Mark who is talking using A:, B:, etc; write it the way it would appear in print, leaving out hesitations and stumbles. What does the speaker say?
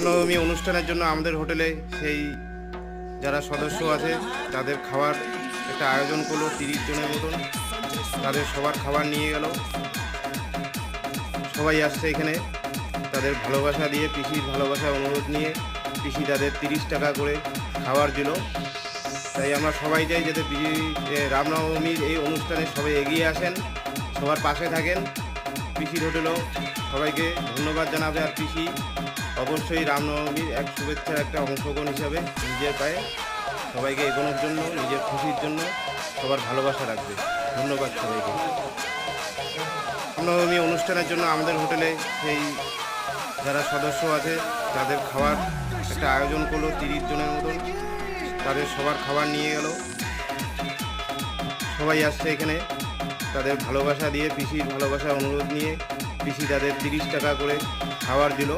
A: রামনবমী অনুষ্ঠানের জন্য আমাদের হোটেলে সেই যারা সদস্য আছে তাদের খাবার একটা আয়োজন করলো 30 জনের মতন। তাদের সবার খাবার নিয়ে গেল, সবাই আসছে এখানে তাদের ভালোবাসা দিয়ে, পিসির ভালোবাসা অনুরোধ নিয়ে পিসি তাদের 30 টাকা করে খাবার দিল। তাই আমরা সবাই চাই যাতে পিসি রামনবমীর এই অনুষ্ঠানে সবাই এগিয়ে আসেন, সবার পাশে থাকেন। পিসির হোটেলও সবাইকে ধন্যবাদ জানাবে। আর পিসি অবশ্যই রামনবমীর এক শুভেচ্ছার একটা অংশগ্রহণ হিসাবে নিজের পায়ে সবাইকে এগোনোর জন্য, নিজের খুশির জন্য সবার ভালোবাসা রাখবে। ধন্যবাদ সবাইকে। রামনবমী অনুষ্ঠানের জন্য আমাদের হোটেলে সেই যারা সদস্য আছে তাদের খাবার একটা আয়োজন করলো 30 জনের মতন। তাদের সবার খাবার নিয়ে গেল, সবাই আসছে এখানে তাদের ভালোবাসা দিয়ে, পিসির ভালোবাসা অনুরোধ নিয়ে পিসি তাদের 30 টাকা করে খাবার দিল।